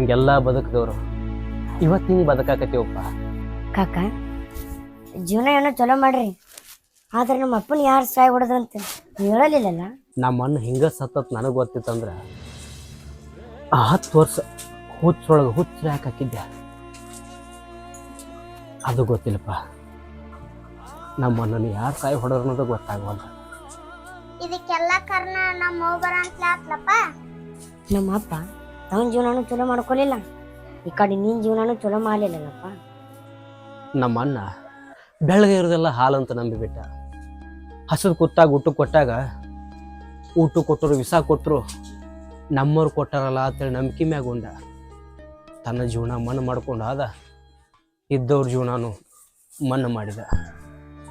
ಹಂಗೆಲ್ಲ ಬದುಕಿದವರು ಇವತ್ತು ಹಿಂಗೆ ಬದುಕಾಕತ್ತೀವಪ್ಪ. ಕಾಕ ಜೀವನ ಏನೋ ಚಲೋ ಮಾಡ್ರಿ, ಆದ್ರೆ ನಮ್ಮ ಅಪ್ಪನ ಯಾರು ಸಾಯ್ ಹೊಡೆದ್ರಂತ ಹೇಳಲಿಲ್ಲಲ್ಲ. ನಮ್ಮ ಅಣ್ಣ ಹಿಂಗೆ ಸತ್ತತ್ ನನಗೆ ಗೊತ್ತಿತ್ತಂದ್ರೆ 10 ವರ್ಷ ಹುಚ್ಚರೊಳಗೆ ಹುಚ್ಚು ಯಾಕೆ ಹಾಕಿದ್ದೆ ಅದು ಗೊತ್ತಿಲ್ಲಪ್ಪ. ನಮ್ಮ ಅಣ್ಣನ ಯಾರು ಸಾಯ್ ಹೊಡೆದ್ರು ಅನ್ನೋದು ಗೊತ್ತಾಗವಲ್ಲ. ಇದಕ್ಕೆಲ್ಲ ಕಾರಣ ನಮ್ಮ ಹೋಗರ ಅಂತ ಆತ್ಲಪ್ಪ. ನಮ್ಮ ಅಪ್ಪ ಅವನ ಜೀವನನೂ ಚಲೋ ಮಾಡ್ಕೊಲಿಲ್ಲ, ಈ ಕಡೆ ನಿನ್ನ ಜೀವನನೂ ಚಲೋ ಮಾಡಲಿಲ್ಲಲ್ಲಪ್ಪ. ನಮ್ಮ ಅಣ್ಣ ಬೆಳಗ್ಗೆ ಇರೋದೆಲ್ಲ ಹಾಲು ಅಂತ ನಂಬಿಬಿಟ್ಟ. ಹಸದು ಕೂತಾಗ ಊಟಕ್ಕೆ ಕೊಟ್ಟಾಗ ಊಟ ಕೊಟ್ಟರು ವಿಷ ಕೊಟ್ಟರು ನಮ್ಮವ್ರು ಕೊಟ್ಟಾರಲ್ಲ ಅಂತೇಳಿ ನಂಬಿಕೆ ಮ್ಯಾಗುಂಡ ತನ್ನ ಜೀವನ ಮಣ್ಣು ಮಾಡ್ಕೊಂಡು ಆದ, ಇದ್ದವ್ರ ಜೀವನನೂ ಮಣ್ಣು ಮಾಡಿದ.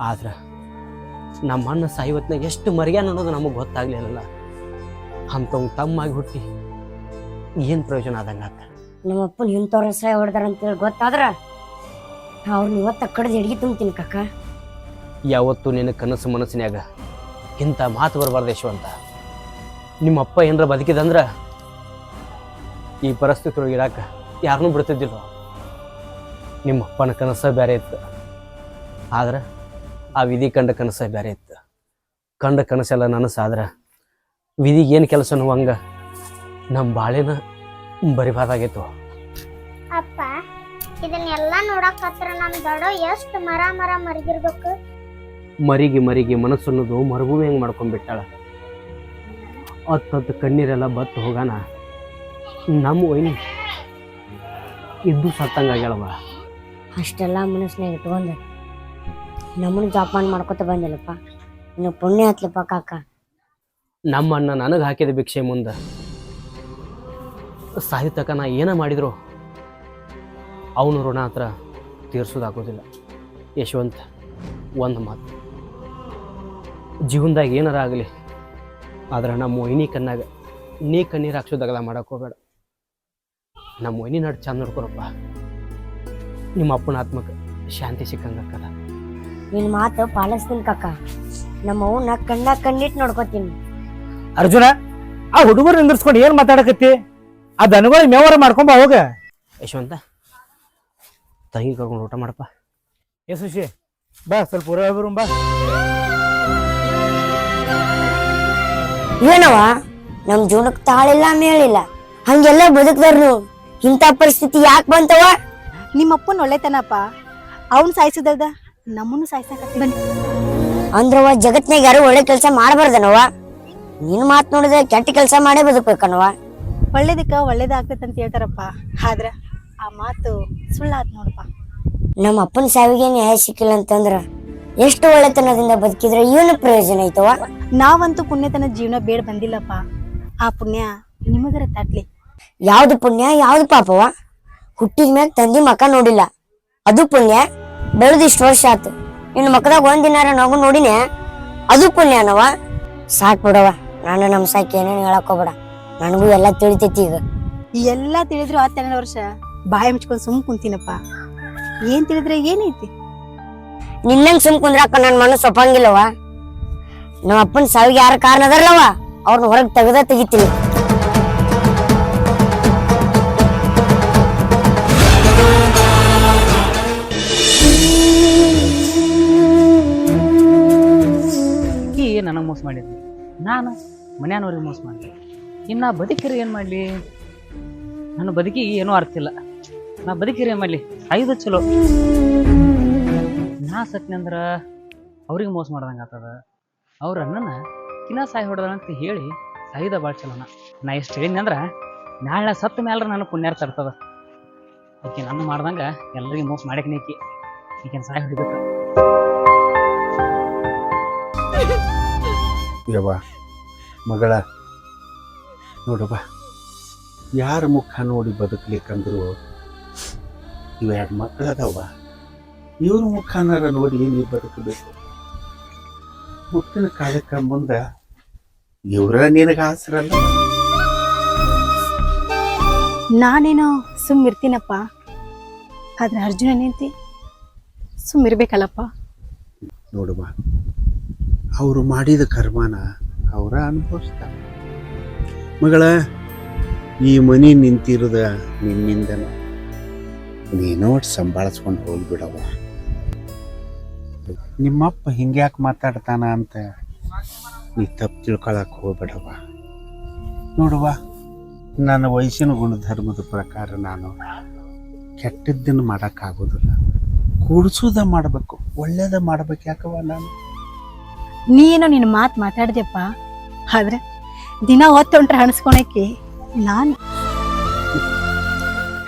ಆದ್ರೆ ನಮ್ಮ ಅಣ್ಣ ಸಾಯವತ್ನಾಗ ಎಷ್ಟು ಮರ್ಯಾನ ಅನ್ನೋದು ನಮಗೆ ಗೊತ್ತಾಗ್ಲಿಲ್ಲ. ಅಂಥವ್ ತಮ್ಮಾಗಿ ಹುಟ್ಟಿ ಏನು ಪ್ರಯೋಜನ ಆದಂಗೆ ಆತ. ನಮ್ಮ ಅಪ್ಪನ ಇಂಥವ್ರ ಸಾಯ್ ಹೊಡೆದಾರ ಅಂತೇಳಿ ಗೊತ್ತಾದ್ರ ಅವ್ರನ್ನ ಇವತ್ತ ಕಡ್ದು ಹಿಡ್ಗಿ ತುಂಬ್ತೀನಿ ಕಾಕ. ಯಾವತ್ತು ನಿನ್ನ ಕನಸು ಮನಸ್ಸಿನ್ಯಾಗ ಇಂಥ ಮಾತು ಬರಬಾರ್ದು ಯಶವಂತ. ನಿಮ್ಮಪ್ಪ ಏನರ ಬದುಕಿದಂದ್ರೆ ಈ ಪರಿಸ್ಥಿತಿ ಒಳಗೆ ಇರಾಕ ಯಾರನ್ನೂ ಬಿಡ್ತಿದ್ದಿಲ್ಲ. ನಿಮ್ಮಪ್ಪನ ಕನಸ ಬೇರೆ ಇತ್ತು, ಆದ್ರೆ ಆ ವಿಧಿ ಕಂಡ ಕನಸ ಬೇರೆ ಇತ್ತು. ಕಂಡ ಕನಸೆಲ್ಲ ನನಸಾದ್ರೆ ವಿಧಿಗೆ ಏನು ಕೆಲಸನೂ ಹಂಗೆ ನಮ್ಮ ಬಾಳೆನ ಬರಿಬಾರ್ದಾಗಿತ್ತು. ಅಪ್ಪ ಇದನ್ನೆಲ್ಲ ನೋಡಕತ್ರ ನಮ್ ದೊಡ್ಡ ಎಷ್ಟು ಮರ ಮರಿಗಿರ್ಬೇಕು. ಮರಿಗೆ ಮನಸ್ಸನ್ನೋದು ಮರಭೂಮಿ ಹೆಂಗೆ ಮಾಡ್ಕೊಂಡ್ಬಿಟ್ಟಾಳ. ಹತ್ತು ಕಣ್ಣೀರೆಲ್ಲ ಬತ್ತು ಹೋಗಾನ ನಮ್ಮ ವೈನಿ ಇದ್ದು ಸತ್ತಂಗಾಗ್ಯಾಳವ. ಅಷ್ಟೆಲ್ಲ ಮನಸ್ಸಿನಾಗ ಇಟ್ಕೊಂಡು ನಮ್ಮನ್ನು ಜೋಪಾನ ಮಾಡ್ಕೊತ ಬಂದಿಲ್ಲಪ್ಪ. ಇನ್ನು ಪುಣ್ಯ ಹತ್ಲಪ್ಪ ಕಾಕ. ನಮ್ಮ ಅಣ್ಣ ನನಗೆ ಹಾಕಿದ ಭಿಕ್ಷೆ ಮುಂದೆ ಸಾಹಿತ್ಯಕ ನಾ ಏನ ಮಾಡಿದ್ರು ಅವನು ಋಣ ಹತ್ರ ತೀರ್ಸೋದಾಗೋದಿಲ್ಲ. ಯಶವಂತ ಒಂದು ಮಾತು, ಜೀವನದಾಗ ಏನಾರ ಆಗಲಿ ಆದ್ರೆ ನಮ್ಮ ಮೊಯ್ನಿ ಕಣ್ಣಾಗ ನೀ ಕಣ್ಣೀರು ಹಾಕ್ಸೋದಾಗದ ಮಾಡಕ್ಕೆ ಹೋಗ್ಬೇಡ. ನಮ್ಮ ಮೊಯ್ನಿ ನಡು ಚಂದ ನೋಡ್ಕೊರಪ್ಪ. ನಿಮ್ಮ ಅಪ್ಪನ ಆತ್ಮಕ್ಕೆ ಶಾಂತಿ ಸಿಕ್ಕಂಗಕ್ಕದ. ನಿನ್ನ ಮಾತು ಪಾಲಿಸ್ತೀನಿ ಕಾಕ. ನಮ್ಮ ಅವನ್ನ ಕಣ್ಣಿಟ್ಟು ನೋಡ್ಕೊತೀನಿ. ಅರ್ಜುನ, ಆ ಹುಡುಗರು ನಿಂದಿರ್ಸ್ಕೊಂಡು ಏನ್ ಮಾತಾಡಕತ್ತಿ? ಆ ದನಗಳು ಮೇವರ ಮಾಡ್ಕೊಂಬ ಹೋಗ. ಯಶವಂತ ತಂಗಿ ಕರ್ಕೊಂಡು ಊಟ ಮಾಡಪ್ಪ. ಏ ಸುಶಿ ಬಾ, ಸ್ವಲ್ಪ ಊರ ಬಾ. ಏನವ ನಮ್ ಜೀವನಕ್ಕೆ ತಾಳಿಲ್ಲ ಮೇಳಿಲ್ಲ, ಹಂಗೆಲ್ಲ ಬದುಕ್ದಾರ್ನು. ಇಂಥ ಪರಿಸ್ಥಿತಿ ಯಾಕೆ ಬಂತವ? ನಿಮ್ಮಪ್ಪನ ಒಳ್ಳೆತನಪ್ಪ, ಅವನ್ ಸಾಯಿಸಿದಲ್ದ ನಮ್ಮನ್ನು ಸಾಯಿಸಕತ್ತಿ. ಬನ್ನಿ ಅಂದ್ರವ ಜಗತ್ನಾಗ ಯಾರು ಒಳ್ಳೆ ಕೆಲಸ ಮಾಡಬಾರ್ದನವ. ನಿನ್ ಮಾತ್ ನೋಡಿದ್ರೆ ಕೆಟ್ಟ ಕೆಲಸ ಮಾಡೇ ಬದುಕ್ಬೇಕನವ. ಒಳ್ಳೇದಕ್ಕ ಒಳ್ಳೇದಾಗ್ತೈತೆ ಅಂತ ಹೇಳ್ತಾರಪ್ಪ, ಆದ್ರ ಆ ಮಾತು ಸುಳ್ಳಾತ್ ನೋಡಪ್ಪ. ನಮ್ಮ ಅಪ್ಪನ ಸಾವಿಗೆ ನ್ಯಾಯ ಸಿಕ್ಕಿಲ್ಲ ಅಂತಂದ್ರ ಎಷ್ಟು ಒಳ್ಳೆತನದಿಂದ ಬದುಕಿದ್ರೆ ಏನು ಪ್ರಯೋಜನ ಐತವ? ನಾವಂತೂ ಪುಣ್ಯತನ ಜೀವನ ಬೇಡ ಬಂದಿಲ್ಲಪ್ಪ. ಆ ಪುಣ್ಯ ನಿಮಗರ ತಟ್ಲಿ. ಯಾವ್ದು ಪುಣ್ಯ ಯಾವ್ದು ಪಾಪವ? ಹುಟ್ಟಿದ ಮ್ಯಾಗ ತಂದಿ ಮಕ ನೋಡಿಲ್ಲ, ಅದು ಪುಣ್ಯ. ಬೆಳೆದಿಷ್ಟು ವರ್ಷ ಆತು, ನಿನ್ನ ಮಕದಾಗ ಒಂದಿನಾರ ನಾವು ನೋಡಿನೇ, ಅದು ಪುಣ್ಯನವ. ಸಾಕ್ ಬಿಡವ, ನಾನು ನಮ್ ಸಾಕಿ ಏನೇನು ಹೇಳಕ್ ಹೋಗ್ಬೇಡ. ನನಗೂ ಎಲ್ಲ ತಿಳಿತೈತಿ. ಈಗ ಎಲ್ಲ ತಿಳಿದ್ರು 10 ವರ್ಷ ಬಾಯಿ ಮುಚ್ಕೊಂಡ್ ಸುಮ್ ಕುಂತೀನಪ್ಪ. ಏನ್ ತಿಳಿದ್ರೆ ಏನೈತಿ? ನಿನ್ನಂಗ್ ಸುಮ್ ಕುಂದ್ರಾಕ ನನ್ ಮನಸ್ಸು ಒಪ್ಪಂಗಿಲ್ಲವ. ನಮ್ಮ ಅಪ್ಪನ ಸಾವಿಗೆ ಯಾರ ಕಾರಣ ಅದರ್ಲವ, ಅವ್ರನ್ನ ಹೊರಗೆ ತೆಗಿತೀನಿ. ನನಗೆ ಮೋಸ ಮಾಡಿದ್ವಿ, ನಾನು ಮನ್ಯಾನವ್ರಿಗೆ ಮೋಸ ಮಾಡಿದೆ. ಇನ್ನು ಬದುಕಿರಿ ಏನು ಮಾಡಲಿ? ನನ್ನ ಬದುಕಿಗೆ ಏನೂ ಅರ್ಥ ಇಲ್ಲ. ನಾ ಬದುಕಿರಿ ಏನು ಮಾಡಲಿ? ಸಾಯುದು ಚಲೋ. ನಾ ಸತ್ನಿ ಅಂದ್ರೆ ಅವ್ರಿಗೆ ಮೋಸ ಮಾಡ್ದಂಗೆ ಆಗ್ತದ. ಅವ್ರ ಅಣ್ಣನ ತಿನ್ನ ಸಾಯಿ ಹೊಡೆದಂತ ಹೇಳಿ ಸಾಯುದ ಭಾಳ ಚಲೋನ. ನಾ ಎಷ್ಟು ಹೇಳಿದ್ನಿ ಅಂದ್ರೆ ನಾಳೆ ಸತ್ತ ಮ್ಯಾಲ ನನಗೆ ಪುಣ್ಯಾರ ತರ್ತದ. ಈಕೆ ನನ್ನ ಮಾಡ್ದಂಗೆ ಎಲ್ಲರಿಗೂ ಮೋಸ ಮಾಡಕ್ಕೆ ನೀಕಿ ಈಕೆನ ಸಾಯಿ ಹೊಡಿಬೇಕು. ಯವ್ವ ಮಗಳ ನೋಡವ್ವ, ಯಾರ ಮುಖ ನೋಡಿ ಬದುಕ್ಲಿಕ್ಕಂದ್ರು ಇವೆರಡು ಮಕ್ಕಳು ಅದಾವ. ಇವ್ರ ಮುಖನಾರ ನೋಡಿ ನೀ ಬದುಕಬೇಕು. ಮುಟ್ಟಿನ ಕಾಲಕ್ಕ ಮುಂದೆ ಇವ್ರ ನಿನಗೆ ಆಸರಲ್ಲ. ನಾನೇನೋ ಸುಮ್ ಇರ್ತೀನಪ್ಪ, ಆದ್ರೆ ಅರ್ಜುನ ನಿಂತಿ ಸುಮ್ ಇರ್ಬೇಕಲ್ಲಪ್ಪ. ನೋಡುವ, ಅವರು ಮಾಡಿದ ಕರ್ಮನ ಅವರ ಅನುಭವಿಸ್ತಾರೆ. ಮಗಳ, ಈ ಮನಿ ನಿಂತಿರೋದ ನಿನ್ನಿಂದನ ನೀನೋ ಸಂಭಾಳಿಸ್ಕೊಂಡು ಹೋಗ್ಬಿಡವ. ನಿಮ್ಮಪ್ಪ ಹಿಂಗ್ಯಾಕೆ ಮಾತಾಡ್ತಾನ ಅಂತ ನೀ ತಪ್ಪು ತಿಳ್ಕೊಳಕ್ ಹೋಗ್ಬೇಡವ. ನೋಡುವ, ನನ್ನ ವಯಸ್ಸಿನ ಗುಣಧರ್ಮದ ಪ್ರಕಾರ ನಾನು ಕೆಟ್ಟದ್ದನ್ನು ಮಾಡೋಕ್ಕಾಗೋದಿಲ್ಲ. ಕೂಡಿಸೋದ ಮಾಡಬೇಕು, ಒಳ್ಳೇದ ಮಾಡ್ಬೇಕು. ಯಾಕವ ನಾನು ನೀನು ನಿನ್ನ ಮಾತಾಡ್ದೆಪ್ಪ, ಆದ್ರೆ ದಿನ ಹೊತ್ತೊಂಟ್ರೆ ಹಣಸ್ಕೊಳಕ್ಕೆ ನಾನು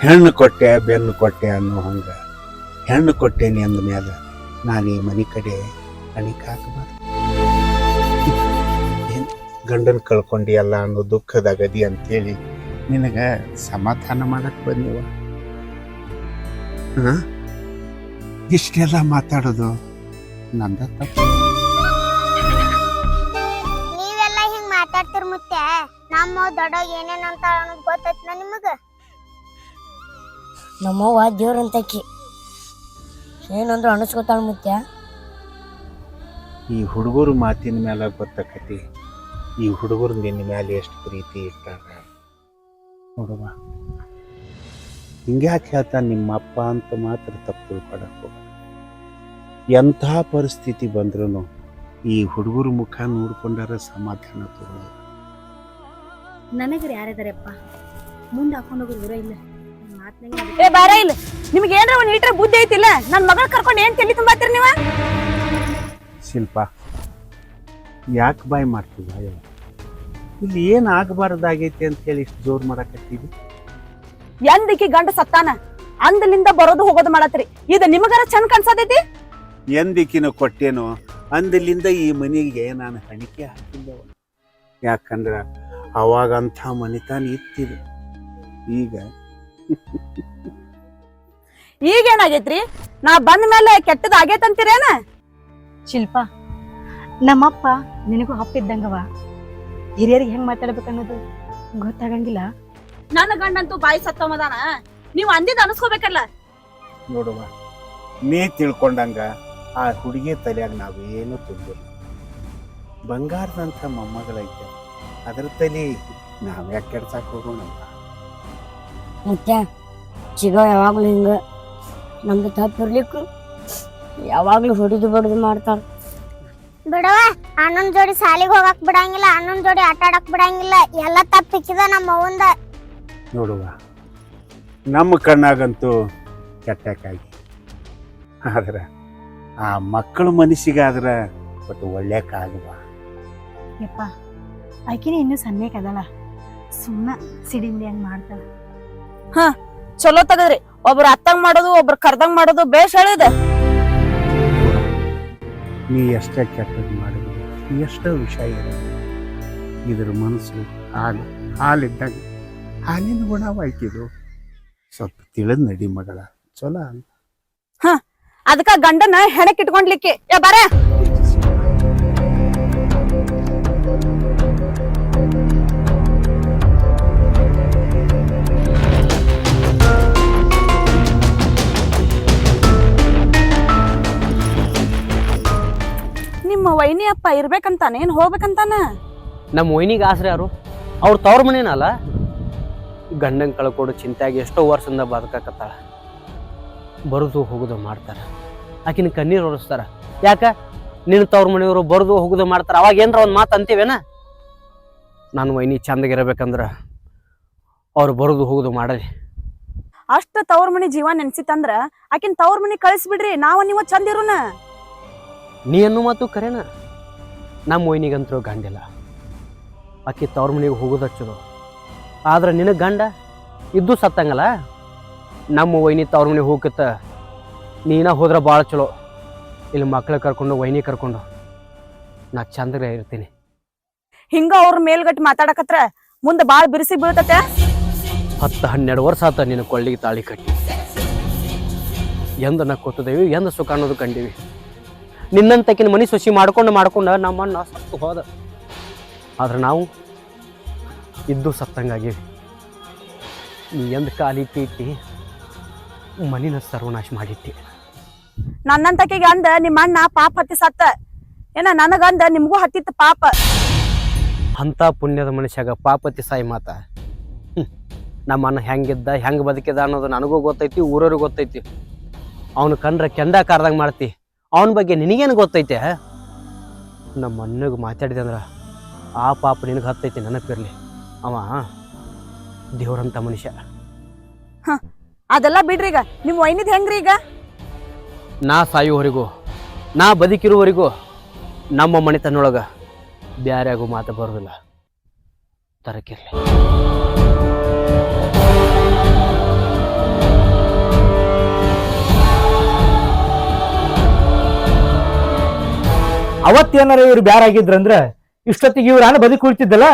ಹೆಣ್ಣು ಕೊಟ್ಟೆ ಬೆನ್ನು ಕೊಟ್ಟೆ ಅನ್ನೋ ಹಂಗ ಹೆಣ್ಣು ಕೊಟ್ಟೇನಿ ಅಂದ ಮೇಲೆ ನಾನು ಈ ಮನೆ ಕಡೆ ಅಣಿಕೆ ಹಾಕಬಾರ್ದು. ಏನು ಗಂಡನ ಕಳ್ಕೊಂಡಿ ಅಲ್ಲ ಅನ್ನೋ ದುಃಖದ ಗದಿ ಅಂತೇಳಿ ನಿನಗೆ ಸಮಾಧಾನ ಮಾಡಕ್ಕೆ ಬಂದಿವ. ಇಷ್ಟೆಲ್ಲ ಮಾತಾಡೋದು ನಂದ ತಪ್ಪು. ನೀವೆಲ್ಲ ಹಿಂಗ್ ಮಾತಾಡ್ತಿರ್ ಮುತ್ತೆ, ನಮ್ಮ ದೊಡ್ಡೋಗ್ ಏನೇನ್ ಅಂತ ಅನ್ನೋದು ಗೊತ್ತೈತ್ನ ನಿಮಗ? ನಮ್ಮವ್ವ ದೇವ್ರಂತಕಿ ಏನಂದ್ರು ಅನಿಸ್ಕೊತಾಳ ಮುತ್ಯ. ಈ ಹುಡುಗರು ಮಾತಿನ ಮೇಲೆ ಗೊತ್ತಾಕತಿ ಈ ಹುಡುಗರು ನಿನ್ನ ಮೇಲೆ ಎಷ್ಟು ಪ್ರೀತಿ ಇಟ್ಟಾರ. ನೋಡುವ, ಹಿಂಗ್ಯಾಕೆ ಹೇಳ್ತಾನೆ ನಿಮ್ಮಪ್ಪ ಅಂತ ಮಾತ್ರ ತಪ್ಪು ತಿಳ್ಕೊಳಕ್ ಹೋಗ. ಎಂಥ ಪರಿಸ್ಥಿತಿ ಬಂದ್ರೂ ಈ ಹುಡುಗರ ಮುಖ ನೋಡ್ಕೊಂಡಾರ ಸಮಾಧಾನ ತಗೊಳ್ಳೋದು. ನನಗರ ಯಾರಿದಾರಪ್ಪ ಮುಂದೆ ಹಾಕೊಂಡು ಹೋಗೋರು ಇಲ್ಲ. ಏ ಬಾರ ಇಲ್ಲ, ನಿಮ್ಗೆ ಏನ್ರ ಒಂದ್ ಲೀಟರ್ ಬುದ್ಧಿ ಐತಿಲ್ಲ? ನನ್ ಮಗಳ ಕರ್ಕೊಂಡು ಏನ್ ತಲೆ ತುಂಬಾತೀರಿ ನೀವ? ಶಿಲ್ಪ, ಯಾಕೆ ಬಾಯ್ ಮಾಡ್ತೀವ? ಇಲ್ಲಿ ಏನು ಆಗಬಾರ್ದಾಗೈತಿ ಅಂತ ಹೇಳಿ ಇಷ್ಟು ಜೋರು ಮಾಡಕತ್ತೀವಿ. ಎಂದಿಕ್ಕಿ ಗಂಡ ಸತ್ತಾನ ಅಂದಲಿಂದ ಬರೋದು ಹೋಗೋದು ಮಾಡತ್ರಿ. ಇದು ನಿಮಗಾರ ಚಂದ ಕನ್ಸತೈತಿ? ಎಂದಿಕ್ಕಿನ ಕೊಟ್ಟೇನೋ ಅಂದಲಿಂದ ಈ ಮನೆಗೆ ನಾನು ಹಣಿಕೆ ಹಾಕಿದ್ದವ. ಯಾಕಂದ್ರೆ ಅವಾಗಂಥ ಮನಿತಾನ ಇತ್ತಿದೆ. ಈಗೇನಾಗೈತ್ರಿ? ನಾ ಬಂದ ಮೇಲೆ ಕೆಟ್ಟದ ಆಗೇತಂತೀರೇನ? ಶಿಲ್ಪ, ನಮ್ಮಪ್ಪ ನಿನಗೂ ಅಪ್ಪ ಇದ್ದಂಗವ. ಹಿರಿಯರಿಗೆ ಹೆಂಗ್ ಮಾತಾಡ್ಬೇಕನ್ನೋದು ಗೊತ್ತಾಗಂಗಿಲ್ಲ. ನನ್ನ ಗಂಡಂತೂ ಬಾಯಿ ಸತ್ತವದಾನ, ನೀವು ಅಂದಿದ್ ಅನ್ಸ್ಕೋಬೇಕಲ್ಲ. ನೋಡುವ, ನೀ ತಿಳ್ಕೊಂಡಂಗ ಆ ಹುಡುಗಿ ತಲೆಯಾಗ ನಾವೇನು ತುಂಬಿಲ್ಲ. ಬಂಗಾರದಂಥ ಮೊಮ್ಮಗಳೈತೆ, ಅದ್ರ ತಲೆ ನಾವ್ಯಾಕೆ ಕೆಡ್ಸಕ್ಕೆ ಹೋಗೋಣ? ಮುತ್ಯ, ಚಿಗ ಯಾವಾಗ್ಲೂ ಹಿಂಗ ನಮ್ದು ತಪ್ಪಿರ್ಲಿಕ್ಕೂ ಯಾವಾಗ್ಲೂ ಹೊಡಿದು ಬಡ್ದು ಮಾಡ್ತಾಳ. ಬಿಡವ, ಅಣ್ಣನ್ ಜೋಡಿ ಸಾಲಿಗೆ ಹೋಗಕ್ ಬಿಡಂಗಿಲ್ಲ, ಅಣ್ಣನ್ ಜೋಡಿ ಆಟ ಆಡಕ್ ಬಿಡಂಗಿಲ್ಲ. ಎಲ್ಲ ತಪ್ಪಿಕ್ಕಿದ ನಮ್ಮ ಅವಂದ. ನೋಡುವ, ನಮ್ಮ ಕಣ್ಣಾಗಂತೂ ಕೆಟ್ಟಕ್ಕಾಗಿ, ಆದ್ರೆ ಆ ಮಕ್ಕಳ ಮನಸ್ಸಿಗಾದ್ರೆ ಬಟ್ ಒಳ್ಳೆಕಾಗವ. ಯಪ್ಪ, ಆಕಿನ ಇನ್ನೂ ಸಣ್ಣಕದಲ್ಲ, ಸುಮ್ಮನ ಸಿಡಿಮಿಡಿ ಹಂಗ್ ಮಾಡ್ತಾಳ. ಚಲೋ ತಗದ್ರಿ. ಒಬ್ರು ಅತ್ತಂಗ್ ಮಾಡೋದು, ಒಬ್ರು ಕರ್ದಂಗ್ ಮಾಡೋದು ಬೇಷ್ ಹೇಳಿದ. ನೀ ಎಷ್ಟೇ ಕೆಟ್ಟದ್ದು ಮಾಡಿದ್ರು, ಎಷ್ಟೋ ವಿಷಯ ಇರೋದು, ಇದ್ರ ಮನಸ್ಸು ಹಾಲಿದ್ದಾಗ ಹಾಲಿನ ಗುಣವಾಯ್ತಿದು. ಸ್ವಲ್ಪ ತಿಳಿದ್ ನಡಿ ಮಗಳ, ಚಲೋ ಅಲ್ಲ? ಅದಕ್ಕ ಗಂಡನ ಹೆಣಕ್ ಇಟ್ಕೊಂಡ್ಲಿಕ್ಕೆ ಬಾರ. ನಿಮ್ಮ ವೈನಿ ಅಪ್ಪ ಇರ್ಬೇಕಂತಾನ ಏನ್ ಹೋಗ್ಬೇಕಂತಾನ? ನಮ್ಮ ವೈನಿಗೆ ಆಸರೆ ಯಾರು? ಅವ್ರ ತವ್ರ ಮನೇನಲ್ಲ. ಗಂಡನ್ ಕಳ್ಕೊಡು ಚಿಂತೆಯಾಗಿ ಎಷ್ಟೋ ವರ್ಷದಿಂದ ಬದುಕಕತ್ತಾಳ. ಬರೋದು ಹೋಗೋದು ಮಾಡ್ತಾರ, ಆಕಿನ ಕಣ್ಣೀರು ಒರೆಸ್ತಾರ. ಯಾಕ ನಿನ್ನ ತವ್ರ ಮನೆಯವರು ಬರೋದು ಹೋಗೋದು ಮಾಡ್ತಾರ, ಅವಾಗ ಏನ್ರ ಒಂದು ಮಾತು ಅಂತೀವೇನ? ನಾನು ವೈನಿ ಚಂದಗಿರ್ಬೇಕಂದ್ರ ಅವ್ರು ಬರೋದು ಹೋಗೋದು ಮಾಡಲಿ. ಅಷ್ಟ ತವ್ರ ಮನಿ ಜೀವ ನೆನ್ಸಿತ್ತಂದ್ರ ಆಕಿನ ತವ್ರ ಮನಿ ಕಳಿಸ್ಬಿಡ್ರಿ, ನಾವ ನೀವು ಚಂದ ಇರೋಣ. ನೀ ಅನ್ನೋ ಮಾತು ಕರೆನ. ನಮ್ಮ ವೈನಿಗಂತರೂ ಗಂಡಿಲ್ಲ, ಆಕಿ ತವ್ರ ಮನೆಗೆ ಹೋಗೋದು ಚಲೋ. ಆದ್ರೆ ನಿನಗೆ ಗಂಡ ಇದ್ದು ಸತ್ತಂಗಲ್ಲ. ನಮ್ಮ ವೈನಿ ತವ್ರ ಮನೆಗೆ ಹೋಗತ್ತ, ನೀನ ಹೋದ್ರೆ ಭಾಳ ಚಲೋ. ಇಲ್ಲಿ ಮಕ್ಳು ಕರ್ಕೊಂಡು ವೈನಿ ಕರ್ಕೊಂಡು ನಾ ಚಂದಗ ಇರ್ತೀನಿ. ಹಿಂಗ ಅವ್ರ ಮೇಲ್ಗಟ್ಟಿ ಮಾತಾಡಕತ್ರ ಮುಂದೆ ಬಾಳ್ ಬಿರುಸಿ ಬೀಳ್ತತೆ. 10-12 ವರ್ಷ ಆತ ನಿನ್ನ ಕೊಳ್ಳಿಗೆ ತಾಳಿ ಕಟ್ಟಿ. ಎಂದ ನಾ ಕೊತ್ತದೇವಿ, ಎಂದ ಸುಖ ಅನ್ನೋದು ಕಂಡೀವಿ. ನಿನ್ನಂತಕಿನ ಮನಿ ಸೊಸಿ ಮಾಡ್ಕೊಂಡು ನಮ್ಮನ್ನ ಸತ್ತು ಹೋದ. ಆದ್ರೆ ನಾವು ಇದ್ದು ಸತ್ತಂಗಾಗೀವಿ. ನೀ ಎಂದ ಕಾಲಿಟ್ಟಿ ಇಟ್ಟಿ ಮನಿನ ಸರ್ವನಾಶ ಮಾಡಿಟ್ಟಿ. ನನ್ನಂತಕಿಗೆ ಅಂದ ನಿಮ್ಮ ಅಣ್ಣ ಪಾಪ ಹತ್ತಿ ಸತ್ತ ಏನ, ನನಗಂದ ನಿಮ್ಗೂ ಹತ್ತಿತ್ತ ಪಾಪ. ಅಂತ ಪುಣ್ಯದ ಮನುಷ್ಯಾಗ ಪಾಪತಿ ಸಾಯಿ ಮಾತ ನಮ್ಮ ಅಣ್ಣ ಹೆಂಗಿದ್ದ ಹೆಂಗೆ ಬದುಕಿದ ಅನ್ನೋದು ನನಗೂ ಗೊತ್ತೈತಿ, ಊರವ್ರಿಗೆ ಗೊತ್ತೈತಿ. ಅವನು ಕಂಡ್ರೆ ಕೆಂಡ ಕಾರ್ದಂಗೆ ಮಾಡ್ತಿ. ಅವನ ಬಗ್ಗೆ ನಿನಗೇನು ಗೊತ್ತೈತೆ? ನಮ್ಮ ಅಣ್ಣಗೆ ಮಾತಾಡಿದೆ ಅಂದ್ರೆ ಆ ಪಾಪ ನಿನಗೆ ಹತ್ತೈತಿ, ನೆನಪಿರಲಿ. ಅವ ದೇವ್ರಂಥ ಮನುಷ್ಯ. ಅದೆಲ್ಲ ಬಿಡ್ರಿ. ಈಗ ನಿಮ್ ವೈನಿದ್ ಹೆಂಗ್ರಿ? ಈಗ ನಾ ಸಾಯುವವರೆಗೂ, ನಾ ಬದುಕಿರುವವರೆಗೂ ನಮ್ಮ ಮನೆತನೊಳಗೆ ಬ್ಯಾರೆ ಆಗೋ ಮಾತು ಬರೋದಿಲ್ಲ. ತರಕಿರ್ಲಿ. ಅವತ್ತೇನಾರ ಇವ್ರು ಬ್ಯಾರಾಗಿದ್ರಂದ್ರ ಇಷ್ಟೊತ್ತಿಗೆ ಇವ್ರ ನಾನು ಬದುಕಿ ಉಳ್ತಿದ್ದಲ್ಲ.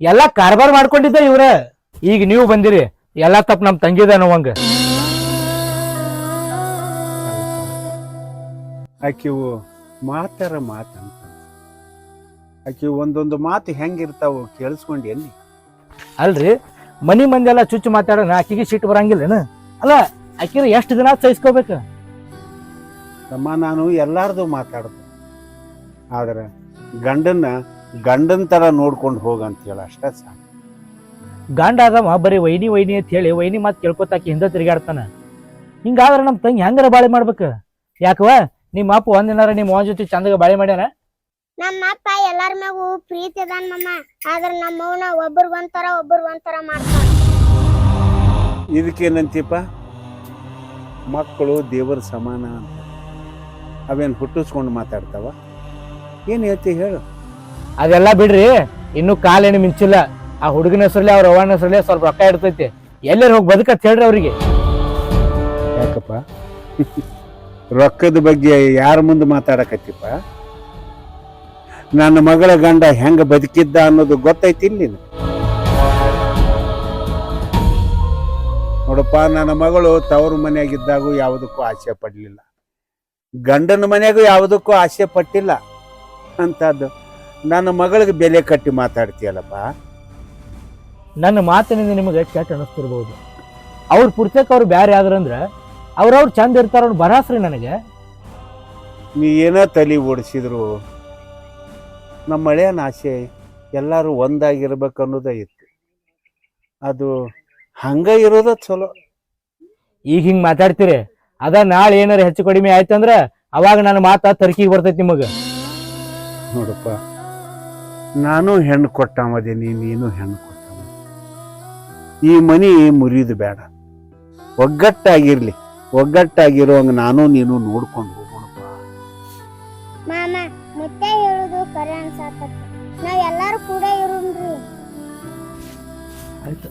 ಎಲ್ಲಾ ಕಾರ್ಬಾರ್ ಮಾಡ್ಕೊಂಡಿದ್ದ ಇವ್ರ. ಈಗ ನೀವು ಬಂದಿರಿ, ಎಲ್ಲಾ ತಪ್ಪು ನಮ್ ತಂಗಿದ ನೋವಂಗ. ಆಕಿವು ಮಾತಾರ ಮಾತಂತ ಆಕಿ ಒಂದೊಂದು ಮಾತು ಹೆಂಗಿರ್ತಾವು ಕೇಳಿಸ್ಕೊಂಡಿ ಎಲ್ಲಿ? ಅಲ್ರಿ, ಮನಿ ಮಂದಿ ಎಲ್ಲ ಚುಚ್ಚು ಮಾತಾಡೋಣ ಆಕಿಗೆ ಸಿಟ್ಟು ಬರಂಗಿಲ್ಲೇನ? ಅಲ್ಲ, ಆಕಿರ ಎಷ್ಟು ದಿನ ಸಹಿಸ್ಕೋಬೇಕು? ತಮ್ಮ, ನಾನು ಎಲ್ಲಾರ್ದು ಮಾತಾಡ್ದೆ, ಆದ್ರೆ ಗಂಡನ ತರ ನೋಡ್ಕೊಂಡು ಹೋಗಂತ ಹೇಳ ಅಷ್ಟೇ ಸಾಕು. ಗಂಡ ಆದವ ಬರೀ ವೈನಿ ವೈನಿ ಅಂತ ಹೇಳಿ ವೈನಿ ಮಾತು ಕೇಳ್ಕೊತಾಕಿ ಹಿಂದೆ ತಿರುಗಾಡ್ತಾನ. ಹಿಂಗಾದ್ರೆ ನಮ್ಮ ತಂಗಿ ಹೆಂಗಾರ ಬಾಳೆ ಮಾಡ್ಬೇಕು? ಯಾಕವ ನಿಮ್ಮ ಅಪ್ಪ ಒಂದಿನಾರ ನಿಮ್ಮ ಅವನ ಜೊತೆ ಚಂದಗ ಬಾಳೆ ಮಾಡ್ಯಾನ? ನಮ್ಮ ಅಪ್ಪ ಎಲ್ಲಾರ ಮ್ಯಾಗೂ ಪ್ರೀತಿ ಅದಾನ ಮಮ್ಮ. ಆದ್ರ ನಮ್ಮ ಅವ್ನ ಒಬ್ಬರಿಗೊಂಥರ ಮಾಡ್ತಾನ. ಇದಕ್ಕೇನಂತೀಪ? ಮಕ್ಕಳು ದೇವರ ಸಮಾನ ಅಂತ ಅವೇನು ಹುಟ್ಟಿಸ್ಕೊಂಡು ಮಾತಾಡ್ತಾವ? ಏನು ಹೇಳ್ತಿ ಹೇಳು? ಅದೆಲ್ಲ ಬಿಡ್ರಿ, ಇನ್ನು ಕಾಲೇನು ಮಿಂಚಿಲ್ಲ. ಆ ಹುಡುಗನ ಹೆಸರಲ್ಲಿ ಅವ್ರ ಅವ್ವನ ಹೆಸರಲ್ಲಿ ಸ್ವಲ್ಪ ರೊಕ್ಕ ಇರ್ತೈತಿ. ಎಲ್ಲರೂ ಹೋಗಿ ಬದುಕತ್ ಹೇಳ್ರಿ ಅವ್ರಿಗೆ. ಯಾಕಪ್ಪ ರೊಕ್ಕದ ಬಗ್ಗೆ ಯಾರ ಮುಂದೆ ಮಾತಾಡಕತ್ತಿಪ್ಪ? ನನ್ನ ಮಗಳ ಗಂಡ ಹೆಂಗ ಬದುಕಿದ್ದ ಅನ್ನೋದು ಗೊತ್ತೈತಿ ಇಲ್ಲಿ ನೋಡಪ್ಪ. ನನ್ನ ಮಗಳು ತವರು ಮನೆಯಾಗಿದ್ದಾಗೂ ಯಾವುದಕ್ಕೂ ಆಸೆ ಪಡಲಿಲ್ಲ, ಗಂಡನ ಮನೆಯಾಗೂ ಯಾವುದಕ್ಕೂ ಆಸೆ ಪಟ್ಟಿಲ್ಲ. ಅಂತದ್ದು ನನ್ನ ಮಗಳಿಗೆ ಬೆಲೆ ಕಟ್ಟಿ ಮಾತಾಡ್ತೀಯಲ್ಲಪ್ಪ. ನನ್ನ ಮಾತಿನಿಂದ ನಿಮಗೆ ಕೆಟ್ಟ ಅನಿಸ್ತಿರ್ಬೋದು. ಅವ್ರ ಪುರ್ತಕ್ಕೆ ಅವ್ರು ಬ್ಯಾರೆ ಆದ್ರಂದ್ರ ಅವ್ರವ್ರು ಚಂದ ಇರ್ತಾರ ಅವ್ರು ಬರಾಸ್ರಿ ನನಗೆ. ನೀ ಏನೋ ತಲೆ ಓಡಿಸಿದ್ರು ನಮ್ಮ ಮಳೆಯನ ಆಸೆ ಎಲ್ಲರೂ ಒಂದಾಗಿರ್ಬೇಕು ಅನ್ನೋದೇ ಇತ್ತು. ಅದು ಹಂಗ ಇರೋದ ಚಲೋ. ಈಗ ಹಿಂಗ್ ಮಾತಾಡ್ತೀರಿ, ಅದ ನಾಳೆ ಏನಾರ ಹೆಚ್ಚು ಕಡಿಮೆ ಆಯ್ತಂದ್ರ ಅವಾಗ ನನ್ನ ಮಾತ ತರ್ಕಿಗೆ ಬರ್ತೈತಿ ನಿಮಗ. ನೋಡಪ್ಪ, ನಾನು ಹೆಣ್ಣು ಕೊಟ್ಟಮದೀನಿ, ನೀನು ಹೆಣ್ಣು ಕೊಟ್ಟಮ. ಈ ಮನಿ ಮುರಿದು ಬೇಡ, ಒಗ್ಗಟ್ಟಾಗಿರ್ಲಿ. ಒಗ್ಗಟ್ಟಾಗಿರುವಂಗ ನಾನು ನೀನು ನೋಡ್ಕೊಂಡು ಹೋಗೋಣಪ್ಪ. ಮಾಮ ಮುತ್ತೆ ಹೇಳುದು ಕರೆ ಅನ್ಸಾತ. ನಾವ್ ಎಲ್ಲಾರು ಕೂಡ ಇರೋಣ್ರಿ. ಆಯ್ತು.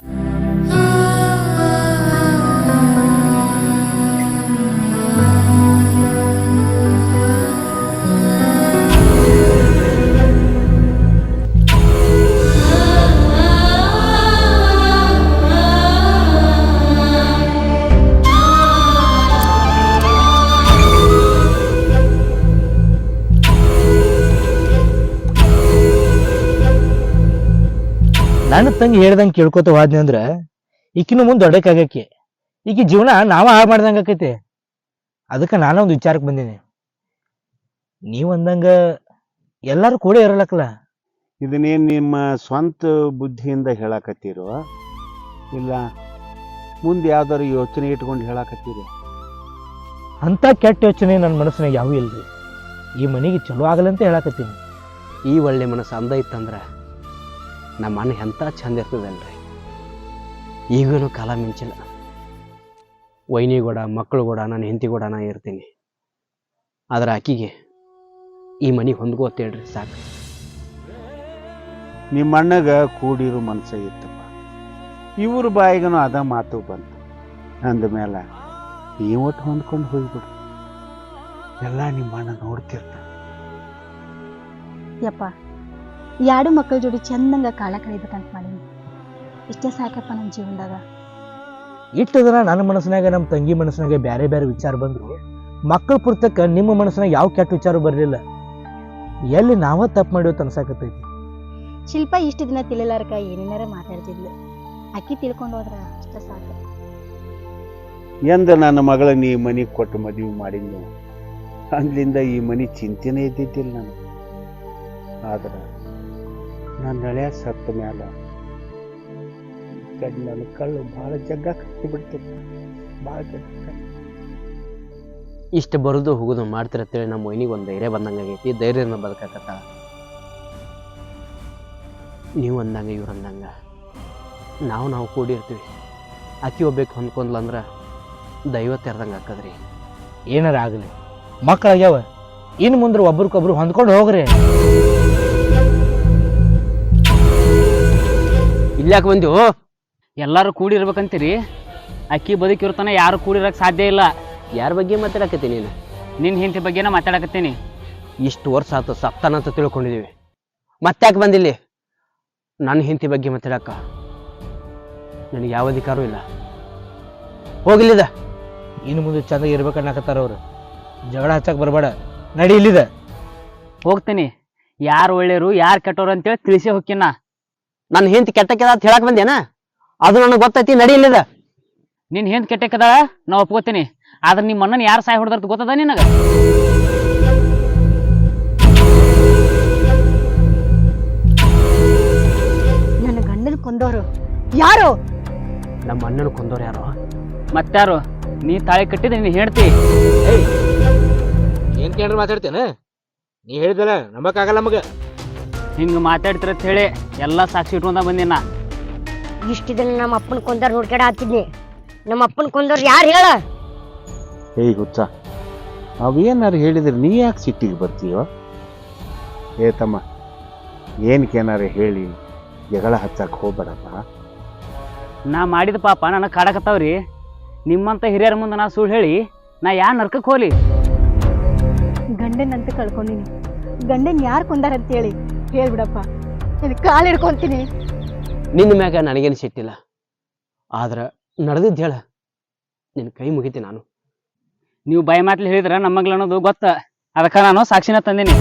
ನನ್ನ ತಂಗಿ ಹೇಳ್ದಂಗೆ ಕೇಳ್ಕೊತ ಹೋದ್ನಿ ಅಂದ್ರ ಈಕಿನ ಮುಂದೆ ದೊಡ್ಡಕ್ಕಾಗಕ್ಕೆ ಈಕಿ ಜೀವನ ನಾವ ಹಾಳು ಮಾಡ್ದಂಗ ಆಕೈತಿ. ಅದಕ್ಕೆ ನಾನೊಂದು ವಿಚಾರಕ್ಕೆ ಬಂದೀನಿ. ನೀವ್ ಅಂದಂಗ ಎಲ್ಲಾರು ಕೂಡ ಇರಲಕ್ಕಲ್ಲ. ಇದನ್ನೇನು ನಿಮ್ಮ ಸ್ವಂತ ಬುದ್ಧಿಯಿಂದ ಹೇಳಕತ್ತೀರೋ ಇಲ್ಲ ಮುಂದೆ ಯಾವ್ದಾರು ಯೋಚನೆ ಇಟ್ಕೊಂಡು ಹೇಳಕತ್ತೀರೋ? ಅಂತ ಕೆಟ್ಟ ಯೋಚನೆ ನನ್ನ ಮನಸ್ಸಿನಾಗ ಯಾವೂ ಇಲ್ರಿ. ಈ ಮನೆಗೆ ಚಲೋ ಆಗಲ್ಲಂತ ಹೇಳಕತ್ತೀನಿ. ಈ ಒಳ್ಳೆ ಮನಸ್ಸು ಅಂದ ಇತ್ತಂದ್ರೆ ನಮ್ಮ ಅಣ್ಣ ಎಂಥ ಚಂದ ಇರ್ತದಲ್ರಿ. ಈಗಲೂ ಕಾಲ ಮಿಂಚಿಲ್ಲ. ವೈನಿ ಕೂಡ ಮಕ್ಕಳು ಕೂಡ ನಾನು ಹೆಂಡತಿ ಕೂಡ ನಾ ಇರ್ತೀನಿ. ಆದ್ರೆ ಆಕಿಗೆ ಈ ಮನೆ ಹೊಂದ್ಕೋತ ಹೇಳ್ರಿ ಸಾಕು. ನಿಮ್ಮ ಅಣ್ಣಗ ಕೂಡಿರೋ ಮನಸ್ಸ ಇತ್ತಪ್ಪ. ಇವ್ರ ಬಾಯಿಗನು ಅದ ಮಾತು ಬಂತು. ಅಂದಮೇಲೆ ಈ ಒಟ್ಟು ಹೊಂದ್ಕೊಂಡು ಹೋಗ್ಬಿಡು. ಎಲ್ಲ ನಿಮ್ಮ ಅಣ್ಣ ನೋಡ್ತಿರ್ತ. ಯಪ್ಪ, ಎರಡು ಮಕ್ಕಳ ಜೋಡಿ ಚಂದಂಗ ಕಾಲ ಕಳಿಬೇಕಂತ ಮಾಡೀನಿ. ಇಷ್ಟೇ ಸಾಕಪ್ಪ ನಮ್ಮ ಜೀವನದಾಗ. ಇಷ್ಟು ದಿನ ನನ್ನ ಮನಸ್ಸಿನಾಗ ನಮ್ಮ ತಂಗಿ ಮನಸ್ಸಿನಾಗ ಬೇರೆ ಬೇರೆ ವಿಚಾರ ಬಂದ್ರು ಮಕ್ಕಳ ಪುರ್ತಕ್ಕ ನಿಮ್ಮ ಮನಸ್ಸಿನಾಗ ಯಾವ ಕೆಟ್ಟ ವಿಚಾರ ಬರಲಿಲ್ಲ. ಎಲ್ಲಿ ನಾವ ತಪ್ಪು ಮಾಡಿವತ್ತು ಅನ್ಸಾಕತ್ತೈತಿ. ಶಿಲ್ಪ ಇಷ್ಟು ದಿನ ತಿಳಿಲಾರಕ ಏನೇನಾರ ಮಾತಾಡ್ತಿದ್ಲು. ಅಕ್ಕಿ ತಿಳ್ಕೊಂಡು ಹೋದ್ರ ಅಷ್ಟ ಸಾಕು. ಎಂದ ನನ್ನ ಮಗಳ ನೀ ಮನೆಗೆ ಕೊಟ್ಟು ಮದುವೆ ಮಾಡಿದ್ನು ಅಂದ್ಲಿಂದ ಈ ಮನೆ ಚಿಂತೆನೇ ಇದ್ದಿದ್ದಿಲ್ಲ ನನಗೆ. ಆದ್ರೆ ನನ್ನ ಹಳೆಯ ಸತ್ತ ಮ್ಯಾಲ ನನ್ನ ಕಳ್ಳು ಭಾಳ ಜಗ್ಗ ಕಟ್ಟಿ ಬಿಡ್ತೀನಿ, ಭಾಳ ಜಗ್ಗ. ಇಷ್ಟು ಬರೋದು ಹೋಗೋದು ಮಾಡ್ತಿರತ್ತೇಳಿ ನಮ್ಮ ಮೊಯ್ನಿಗೆ ಒಂದು ಧೈರ್ಯ ಬಂದಂಗಾಗೈತಿ. ಧೈರ್ಯನ ಬದುಕಾಕತ್ತ. ನೀವು ಅಂದಂಗೆ ಇವ್ರು ಅಂದಂಗೆ ನಾವು ಕೂಡಿರ್ತೀವಿ. ಅಕ್ಕಿ ಒಬ್ಬೇಕು ಹೊಂದ್ಕೊಂಡ್ಲ ಅಂದ್ರೆ ದೈವ ತೆರೆದಂಗೆ ಹಾಕದ್ರಿ. ಏನಾರ ಆಗಲಿ, ಮಕ್ಕಳಾಗ್ಯಾವ, ಇನ್ನು ಮುಂದೆ ಒಬ್ರಿಗೊಬ್ರು ಹೊಂದ್ಕೊಂಡು ಹೋಗ್ರಿ. ಇಲ್ಯಾಕೆ ಬಂದೆವು? ಎಲ್ಲರೂ ಕೂಡಿರ್ಬೇಕಂತೀರಿ. ಅಕ್ಕಿ ಬದುಕಿರ್ತಾನೆ ಯಾರು ಕೂಡಿರಕ್ಕೆ ಸಾಧ್ಯ ಇಲ್ಲ. ಯಾರ ಬಗ್ಗೆ ಮಾತಾಡಕತ್ತೀನಿ ನೀನು? ನಿನ್ನ ಹೆಂಡತಿ ಬಗ್ಗೆನ ಮಾತಾಡಕತ್ತೀನಿ. ಇಷ್ಟು ವರ್ಷ ಆಯ್ತು ಸಪ್ತಾನ ಅಂತ ತಿಳ್ಕೊಂಡಿದ್ದೀವಿ. ಮತ್ತ್ಯಾಕೆ ಬಂದಿಲ್ಲಿ? ನನ್ನ ಹೆಂಡತಿ ಬಗ್ಗೆ ಮಾತಾಡಕ್ಕ ನನಗೆ ಯಾವ ಅಧಿಕಾರವೂ ಇಲ್ಲ. ಹೋಗ್ಲಿದ. ಇನ್ನು ಮುಂದೆ ಚಂದ ಇರ್ಬೇಕನ್ನಕತ್ತಾರ ಅವ್ರು. ಜಗಳ ಹಚ್ಚಕ್ ಬರಬೇಡ, ನಡಿ ಇಲ್ಲಿದ. ಹೋಗ್ತೀನಿ. ಯಾರು ಒಳ್ಳೆಯರು ಯಾರು ಕೆಟ್ಟವರು ಅಂತೇಳಿ ತಿಳಿಸಿ ಹೋಗ್ಕಿನ. ನನ್ನ ಹೆಂಡತಿ ಕೆಟ್ಟಕ್ಕೆದ ಅಂತ ಹೇಳಕ್ ಬಂದೇನ? ಅದು ನನಗೆ ಗೊತ್ತೈತಿ. ನಡಿ ಇಲ್ಲಿದ. ನಿನ್ನ ಹೆಂಡತಿ ಕೆಟ್ಟಕ್ಕದ ನಾ ಒಪ್ಕೋತೀನಿ. ಆದ್ರೆ ನಿಮ್ಮ ಅಣ್ಣನ ಯಾರು ಸಾಯ್ ಹೊಡೆದರ್ತ ಗೊತ್ತದ ನಿನಗ? ನನ್ನ ಗಂಡನ ಕೊಂದವರು ಯಾರು? ನಮ್ಮ ಅಣ್ಣನ ಕೊಂದವ್ರು ಯಾರು? ಮತ್ತಾರು? ನೀ ತಾಳಿ ಕಟ್ಟಿದ ನೀನು ಹೇಳ್ತಿ. ಏನ್ ಕೇಳ್ರಿ ಮಾತಾಡ್ತೇನೆ? ನೀ ಹೇಳಿದಲ್ಲ ನಂಬಕ್ಕಾಗಲ್ಲ ನಮಗ. ಹಿಂಗ ಮಾತಾಡ್ತಿರತ್ ಹೇಳಿ ಎಲ್ಲಾ ಸಾಕ್ಷಿ ಇಟ್ಕೊಂಡ ಬಂದಿನ. ಇಷ್ಟು ದಿನ ನಮ್ಮ ಅಪ್ಪನ ಕೊಂದವ್ರು ಹುಡ್ಕಾಡ ಹತ್ತಿದ್ನಿ. ನಮ್ಮ ಅಪ್ಪನ ಕೊಂದವ್ರು ಯಾರು ಹೇಳ? ಏಯ್ ಹುಚ್ಚ, ಅವೇನಾರು ಹೇಳಿದ್ರೆ ನೀ ಯಾಕೆ ಸಿಟ್ಟಿಗೆ ಬರ್ತೀಯೋ? ಏ ತಮ್ಮ, ಏನಕ್ಕೇನಾರು ಹೇಳಿ ಜಗಳ ಹಚ್ಚಕ್ಕೆ ಹೋಗ್ಬೇಡಪ್ಪ. ನಾ ಮಾಡಿದ ಪಾಪ ನನಗೆ ಕಾಡಕತ್ತಾವ್ರಿ. ನಿಮ್ಮಂತ ಹಿರಿಯರ ಮುಂದೆ ನಾ ಸುಳ್ಳು ಹೇಳಿ ನಾ ಯಾ ನರ್ಕಕ್ಕೆ ಹೋಲಿ? ಗಂಡನಂತ ಕಳ್ಕೊಂಡಿನಿ. ಗಂಡನ್ ಯಾರು ಕೊಂದಾರಂತೇಳಿ ಹೇಳ್ಬಿಡಪ್ಪ, ನಿನ್ ಕಾಲು ಹಿಡ್ಕೊಂತೀನಿ. ನಿನ್ನ ಮ್ಯಾಗ ನನಗೇನು ಸಿಟ್ಟಿಲ್ಲ. ಆದ್ರೆ ನಡೆದಿದ್ದು ಹೇಳ, ನಿನ್ನ ಕೈ ಮುಗಿತಿ ನಾನು. ನೀವು ಬಾಯಿ ಮಾತ್ಲಿ ಹೇಳಿದ್ರ ನಮ್ಮಗ್ಲ ಅನ್ನೋದು ಗೊತ್ತ. ಅದಕ್ಕೆ ನಾನು ಸಾಕ್ಷಿನ ತಂದೀನಿ.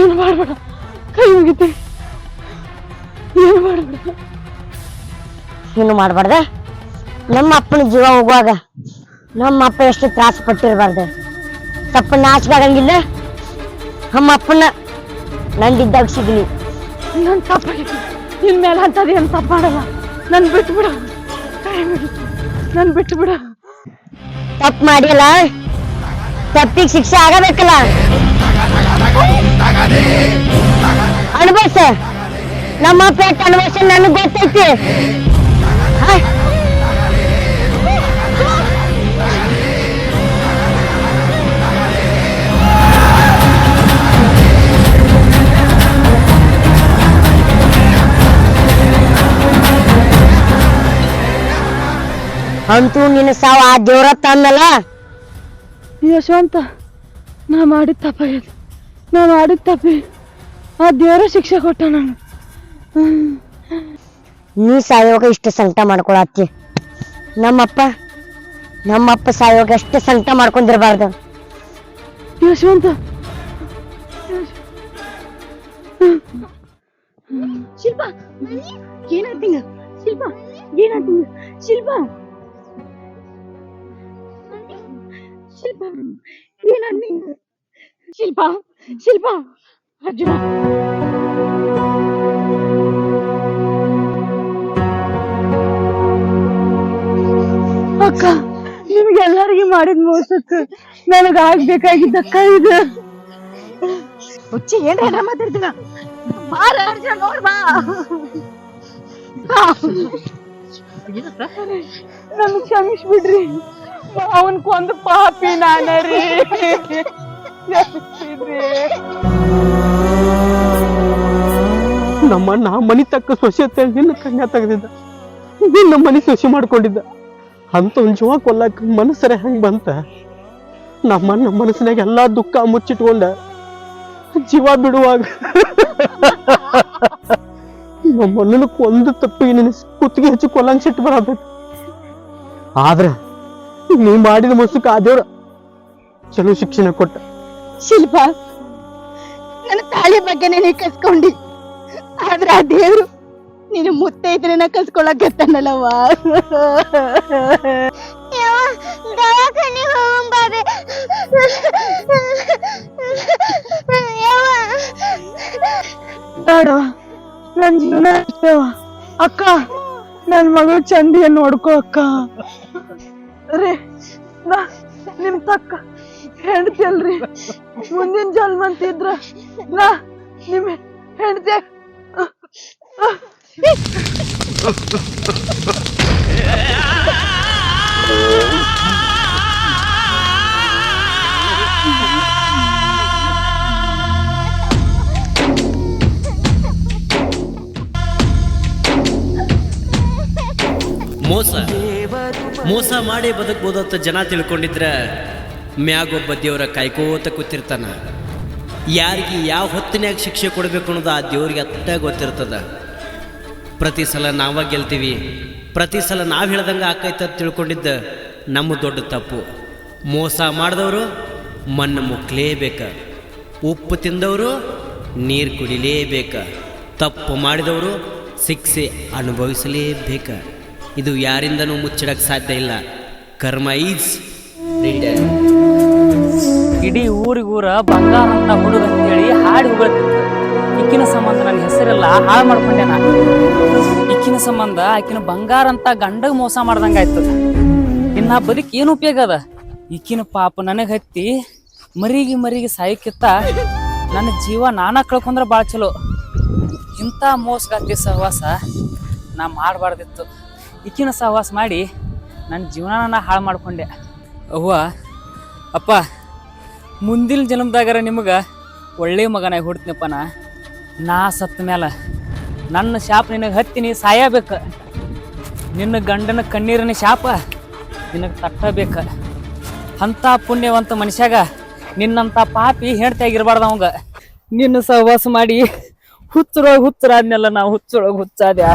ಏನು ಮಾಡ್ಬೇಡ, ಕೈ ಮುಗಿತೆ. ಏನು ಮಾಡ್ಬೇಡ. ಏನು ಮಾಡ್ಬಾರ್ದ? ನಮ್ಮ ಅಪ್ಪನ ಜೀವ ಹೋಗುವಾಗ ನಮ್ಮ ಅಪ್ಪ ಎಷ್ಟು ತ್ರಾಸ ಪಟ್ಟಿರ್ಬಾರ್ದು. ತಪ್ಪ ನಾಚಿಕೆ ಆಗಂಗಿಲ್ಲ. ನಮ್ಮ ಅಪ್ಪನ ನಂದಿದ್ದಾಗ ಸಿಗ್ಲಿ. ನನ್ ತಪ್ಪಾಗಿತ್ತು. ನಿನ್ ಮೇಲೆ ಅಂತದ ಏನ್ ತಪ್ಪ ಮಾಡಲ್ಲ. ನನ್ ಬಿಟ್ಟು ಬಿಡ, ಕೈ ಮುಗಿತು. ನನ್ ಬಿಟ್ಟು ಬಿಡ. ತಪ್ಪು ಮಾಡಿಲ್ಲ, ತಪ್ಪಿಗೆ ಶಿಕ್ಷೆ ಆಗಬೇಕಲ್ಲ. ಅನುಭವಿಸ. ನಮ್ಮ ಪೇಟ ಅನುಭವಿಸ ನನಗೆ ಗೊತ್ತೈತಿ. ಅಂತೂ ನಿನ್ನ ಸಾವ ಆ ದೇವ್ರ ತಂದಲ್ಲ. ಯಶವಂತ, ನಾ ಮಾಡಿದ ತಪ್ಪಾಗ್ಯದ. ನಾ ಮಾಡಿದ ತಪ್ಪಿ ಆ ದೇವರ ಶಿಕ್ಷೆ ಕೊಟ್ಟ. ನಾನು ನೀ ಸಾಯೋಗ ಇಷ್ಟು ಸಂಕಟ ಮಾಡ್ಕೊಳತ್ತಿ. ನಮ್ಮಪ್ಪ ನಮ್ಮಪ್ಪ ಸಾಯೋಗ ಅಷ್ಟೇ ಸಂಕಟ ಮಾಡ್ಕೊಂಡಿರ್ಬಾರ್ದು. ಯಶವಂತ ಶಿಲ್ಪ ಏನಾಗ್ತಿಂಗ ಶಿಲ್ಪ ಏನಾಗ್ತಿಂಗ ಶಿಲ್ಪ ಶಿಲ್ಪ ಏನಾಗ್ತಿಂಗ ಶಿಲ್ಪ ಶಿಲ್ಪ ಅರ್ಜುನ ಅಕ್ಕ ನಿಮ್ಗೆಲ್ಲರಿಗೂ ಮಾಡಿದ ಮೋಸಕ್ಕ ನನಗ ಆಗ್ಬೇಕಾಗಿದ್ದಕ್ಕ ಇದು ಹುಚ್ಚಿ ಏನ್ರ ಮಾತಾಡ್ತೀನ ಬಾರ ಅರ್ಜುನ ನೋಡ್ ಬಾ ನನ್ ಕ್ಷಮಿಸ್ಬಿಡ್ರಿ ಅವನ್ ಕೊಂದು ಪಾಪಿ ನಾನರಿ ನಮ್ಮಣ್ಣ ಮನಿ ತಕ್ಕ ಸೊಸೆ ಅಂತೇಳಿ ನಿನ್ನ ಕನ್ಯಾ ತೆಗೆದಿದ್ದ, ನಿನ್ನ ಮನಿ ಸೊಸೆ ಮಾಡ್ಕೊಂಡಿದ್ದ. ಅಂತ ಒಂದ್ ಜೀವ ಕೊಲ್ಲಕ್ ಮನಸ್ಸರೆ ಹೆಂಗ್ ಬಂತ? ನಮ್ಮಣ್ಣ ಮನಸ್ಸಿನಾಗ ಎಲ್ಲಾ ದುಃಖ ಮುಚ್ಚಿಟ್ಕೊಂಡ ಜೀವ ಬಿಡುವಾಗ ನಮ್ಮಣ್ಣನ ಕೊಂದು ತಪ್ಪಿಗೆ ನಿನ್ನ ಕುತ್ತಿಗೆ ಹಚ್ಚಿ ಕೊಲ್ಲಂಗ್ ಸಿಟ್ಟು ಬರಬೇಕು. ಆದ್ರ ನೀ ಮಾಡಿದ ಮೋಸಕ್ಕೆ ಆ ದೇವ್ರ ಚಲೋ ಶಿಕ್ಷಣ ಕೊಟ್ಟ. ಶಿಲ್ಪ ನನ್ನ ತಾಳಿ ಬಗ್ಗೆ ನೀನು ಕಸ್ಕೊಂಡಿ, ಆದ್ರ ಆ ದೇವ್ರು ನೀನು ಮುತ್ತೈದನ ಕಸ್ಕೊಳಕತ್ತಾನಲ್ಲವ್ವ. ದವಾಖಾನೆ ಹೋಗಂಬಾರೆ ಬೇಡ, ನನ್ ಜೀವನ ಅಷ್ಟೇವ ಅಕ್ಕ. ನನ್ ಮಗಳು ಚಂದಿಯ ನೋಡ್ಕೋ ಅಕ್ಕ. ರೇ ನಿಮ್ ತಕ್ಕ ಹೆಂಡತಿ ಅಲ್ರಿ, ಮುಂದಿನ ಜನ್ಮ ಅಂತಿದ್ರ ನಾ ನಿಮ್ ಹೆಂಡತಿ. ಮೋಸ ಮಾಡಿ ಬದುಕ್ಬೋದಂತ ಜನ ತಿಳ್ಕೊಂಡಿದ್ರ ಮ್ಯಾಗೊಬ್ಬ ದೇವ್ರ ಕಾಯ್ಕೋತ ಕೂತಿರ್ತಾನ. ಯಾರಿಗೆ ಯಾವ ಹೊತ್ತಿನಾಗ ಶಿಕ್ಷೆ ಕೊಡಬೇಕು ಅನ್ನೋದು ಆ ದೇವ್ರಿಗೆ ಅಟ್ಟ ಗೊತ್ತಿರ್ತದ. ಪ್ರತಿ ಸಲ ನಾವ ಗೆಲ್ತೀವಿ, ಪ್ರತಿ ಸಲ ನಾವು ಹೇಳ್ದಂಗೆ ಆಕೈತೆ ಅಂತ ತಿಳ್ಕೊಂಡಿದ್ದ ನಮ್ಮ ದೊಡ್ಡ ತಪ್ಪು. ಮೋಸ ಮಾಡಿದವರು ಮಣ್ಣು ಮುಕ್ಕಲೇಬೇಕ, ಉಪ್ಪು ತಿಂದವರು ನೀರು ಕುಡಿಲೇಬೇಕ, ತಪ್ಪು ಮಾಡಿದವರು ಶಿಕ್ಷೆ ಅನುಭವಿಸಲೇಬೇಕ. ಇದು ಯಾರಿಂದನೂ ಮುಚ್ಚಿಡಕ್ಕೆ ಸಾಧ್ಯ ಇಲ್ಲ. ಕರ್ಮ ಈಸ್ ರಿಟರ್ನ್. ಇಡೀ ಊರಿಗೂರ ಬಂಗಾರ ಅಂತ ಹುಡುಗ ಅಂತೇಳಿ ಹಾಡಿ ಹೋಗ್ತಿತ್ತು. ಇಕ್ಕಿನ ಸಂಬಂಧ ನನ್ನ ಹೆಸರೆಲ್ಲ ಹಾಳು ಮಾಡ್ಕೊಂಡೆ ನಾನು. ಇಕ್ಕಿನ ಸಂಬಂಧ ಆಕಿನ ಬಂಗಾರ ಅಂತ ಗಂಡಗ್ ಮೋಸ ಮಾಡ್ದಂಗಾಯ್ತು. ಇನ್ನ ಬದುಕಿ ಏನು ಉಪಯೋಗ ಅದ? ಇಕ್ಕಿನ ಪಾಪ ನನಗೆ ಹತ್ತಿ ಮರಿಗೆ ಸಾಯಕ್ಕಿತ್ತ ನನ್ನ ಜೀವ ನಾನ ಕಳ್ಕೊಂಡ್ರೆ ಭಾಳ ಚಲೋ. ಇಂಥ ಮೋಸಗಾತಿ ಸಹವಾಸ ನಾ ಮಾಡಬಾರ್ದಿತ್ತು. ಇಕ್ಕಿನ ಸಹವಾಸ ಮಾಡಿ ನನ್ನ ಜೀವನ ಹಾಳು ಮಾಡ್ಕೊಂಡೆ. ಅವ್ವ ಅಪ್ಪ, ಮುಂದಿನ ಜನ್ಮದಾಗರ ನಿಮಗೆ ಒಳ್ಳೆ ಮಗನಾಗಿ ಹುಡ್ತೀನಪ್ಪ. ನಾ ಸತ್ತ ಮೇಲೆ ನನ್ನ ಶಾಪ ನಿನಗೆ ಹತ್ತೀನಿ ಸಾಯಬೇಕು. ನಿನ್ನ ಗಂಡನ ಕಣ್ಣೀರಿನ ಶಾಪ ನಿನಗೆ ತಟ್ಟಬೇಕು. ಅಂಥ ಪುಣ್ಯವಂತ ಮನುಷ್ಯಾಗ ನಿನ್ನಂಥ ಪಾಪಿ ಹೆಂಡ್ತಿಯಾಗಿರ್ಬಾರ್ದು ಅವಂಗ. ನಿನ್ನ ಸಹವಾಸ ಮಾಡಿ ಹುಚ್ಚರಾದ್ನೆಲ್ಲ ನಾವು ಹುಚ್ಚರಾದ್ಯ.